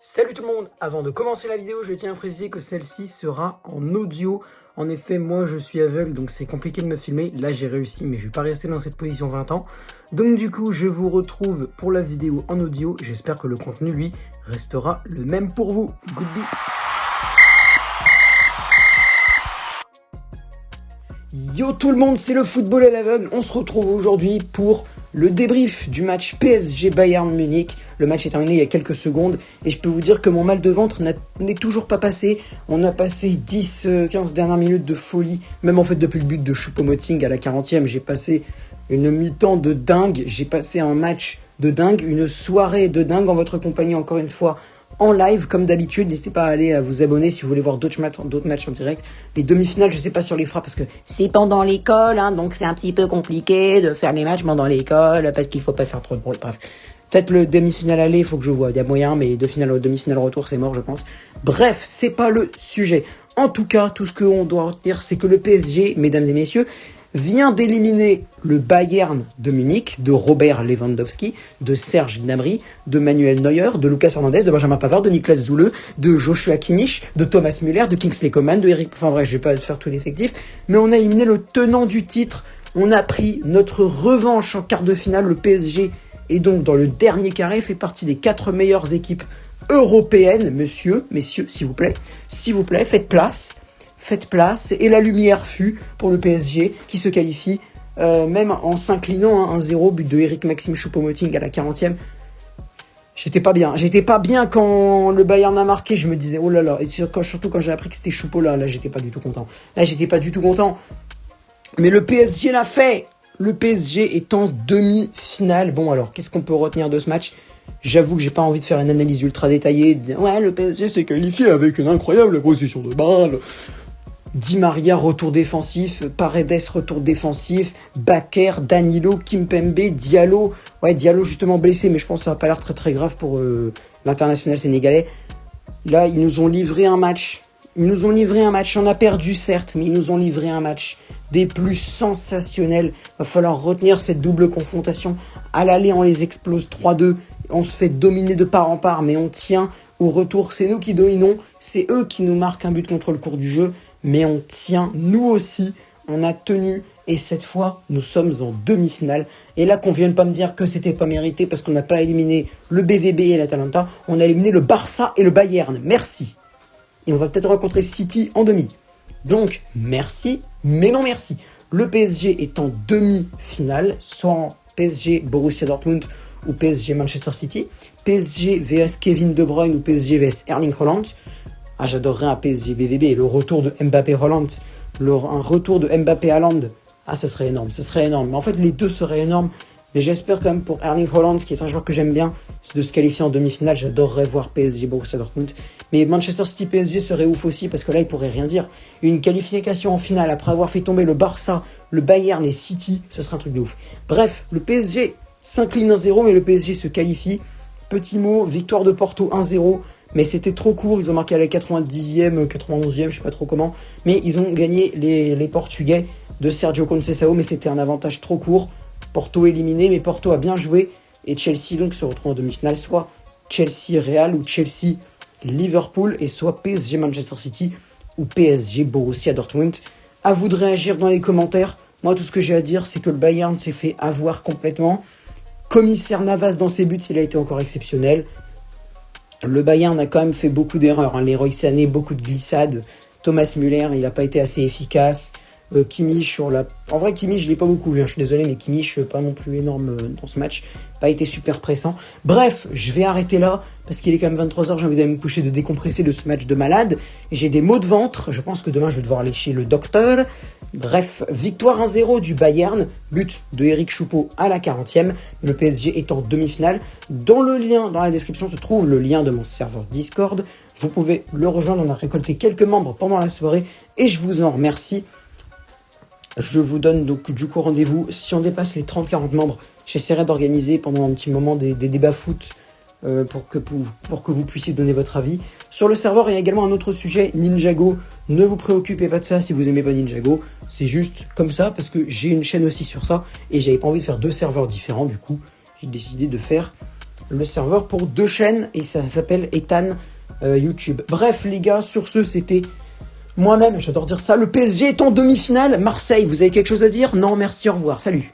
Salut tout le monde, avant de commencer la vidéo, je tiens à préciser que celle-ci sera en audio. En effet, moi je suis aveugle, donc c'est compliqué de me filmer. Là j'ai réussi, mais je vais pas rester dans cette position 20 ans. Donc du coup, je vous retrouve pour la vidéo en audio. J'espère que le contenu, lui, restera le même pour vous. Goodbye. Yo tout le monde, c'est le football à l'aveugle. On se retrouve aujourd'hui pour le débrief du match PSG Bayern Munich. Le match est terminé il y a quelques secondes et je peux vous dire que mon mal de ventre n'est toujours pas passé. On a passé 10-15 dernières minutes de folie. Même en fait depuis le but de Choupo-Moting à la 40e, j'ai passé une mi-temps de dingue. J'ai passé un match de dingue, une soirée de dingue en votre compagnie encore une fois. En live, comme d'habitude, n'hésitez pas à aller à vous abonner si vous voulez voir d'autres matchs en direct. Les demi-finales, je sais pas si on les fera parce que c'est pendant l'école, hein, donc c'est un petit peu compliqué de faire les matchs pendant l'école parce qu'il faut pas faire trop de bruit. Bref, peut-être le demi-finale aller, il faut que je vois. Il y a moyen, mais demi-finale retour, c'est mort, je pense. Bref, c'est pas le sujet. En tout cas, tout ce qu'on doit retenir, c'est que le PSG, mesdames et messieurs, vient d'éliminer le Bayern de Munich, de Robert Lewandowski, de Serge Gnabry, de Manuel Neuer, de Lucas Hernandez, de Benjamin Pavard, de Niklas Süle, de Joshua Kimmich, de Thomas Müller, de Kingsley Coman, de Eric... Enfin bref, je vais pas faire tout l'effectif, mais on a éliminé le tenant du titre. On a pris notre revanche en quart de finale. Le PSG est donc dans le dernier carré, fait partie des 4 meilleures équipes européennes. Messieurs, s'il vous plaît, faites place, et la lumière fut pour le PSG qui se qualifie, même en s'inclinant 1-0, but de Eric Maxime Choupo-Moting à la 40e. J'étais pas bien quand le Bayern a marqué, je me disais oh là là, et surtout quand j'ai appris que c'était Choupo là j'étais pas du tout content. Mais le PSG l'a fait. Le PSG est en demi-finale. Bon alors, qu'est-ce qu'on peut retenir de ce match ? J'avoue que j'ai pas envie de faire une analyse ultra détaillée. Ouais, le PSG s'est qualifié avec une incroyable possession de balle. Di Maria, retour défensif. Paredes, retour défensif. Bakker, Danilo, Kimpembe, Diallo. Ouais, Diallo justement blessé, mais je pense que ça n'a pas l'air très très grave pour l'international sénégalais. Là, ils nous ont livré un match. On a perdu certes, mais ils nous ont livré un match des plus sensationnels. Va falloir retenir cette double confrontation. À l'aller, on les explose 3-2. On se fait dominer de part en part, mais on tient. Au retour, c'est nous qui dominons. C'est eux qui nous marquent un but contre le cours du jeu. Mais on tient, nous aussi. On a tenu. Et cette fois, nous sommes en demi-finale. Et là, qu'on vienne pas me dire que c'était pas mérité parce qu'on n'a pas éliminé le BVB et l'Atalanta. On a éliminé le Barça et le Bayern. Merci. Et on va peut-être rencontrer City en demi. Donc, merci, mais non merci. Le PSG est en demi-finale, soit en PSG Borussia Dortmund ou PSG Manchester City. PSG vs Kevin De Bruyne ou PSG vs Erling Haaland. Ah, j'adorerais un PSG BVB. Le retour de Mbappé Haaland. Un retour de Mbappé Haaland. Ah, ça serait énorme. Mais en fait, les deux seraient énormes. Mais j'espère quand même pour Erling Haaland, qui est un joueur que j'aime bien, de se qualifier en demi-finale. J'adorerais voir PSG Borussia Dortmund. Mais Manchester City PSG serait ouf aussi, parce que là, il pourrait rien dire. Une qualification en finale après avoir fait tomber le Barça, le Bayern et City, ce serait un truc de ouf. Bref, le PSG s'incline 1-0, mais le PSG se qualifie. Petit mot, victoire de Porto 1-0. Mais c'était trop court, ils ont marqué à la 90e, 91e, je sais pas trop comment. Mais ils ont gagné les Portugais de Sergio Conceição, mais c'était un avantage trop court. Porto éliminé, mais Porto a bien joué. Et Chelsea donc se retrouve en demi-finale, soit Chelsea Real ou Chelsea Liverpool, et soit PSG Manchester City ou PSG Borussia Dortmund. À vous de réagir dans les commentaires. Moi, tout ce que j'ai à dire, c'est que le Bayern s'est fait avoir complètement. Commissaire Navas dans ses buts, il a été encore exceptionnel. Le Bayern a quand même fait beaucoup d'erreurs. Leroy Sané, beaucoup de glissades. Thomas Müller, il n'a pas été assez efficace. Kimmich En vrai, Kimmich, je l'ai pas beaucoup vu, hein, je suis désolé, mais Kimmich, pas non plus énorme dans ce match. Pas été super pressant. Bref, je vais arrêter là, parce qu'il est quand même 23h, j'ai envie d'aller me coucher, de décompresser de ce match de malade. J'ai des maux de ventre, je pense que demain, je vais devoir aller chez le docteur. Bref, victoire 1-0 du Bayern, but de Eric Choupo à la 40e. Le PSG est en demi-finale. Dans la description se trouve le lien de mon serveur Discord. Vous pouvez le rejoindre, on a récolté quelques membres pendant la soirée, et je vous en remercie. Je vous donne donc du coup rendez-vous. Si on dépasse les 30-40 membres, j'essaierai d'organiser pendant un petit moment des débats foot pour que vous puissiez donner votre avis. Sur le serveur, il y a également un autre sujet, Ninjago. Ne vous préoccupez pas de ça si vous aimez pas Ninjago. C'est juste comme ça parce que j'ai une chaîne aussi sur ça et j'avais pas envie de faire 2 serveurs différents. Du coup, j'ai décidé de faire le serveur pour 2 chaînes et ça s'appelle Ethan YouTube. Bref les gars, sur ce c'était moi-même, j'adore dire ça, le PSG est en demi-finale. Marseille, vous avez quelque chose à dire? Non, merci, au revoir, salut.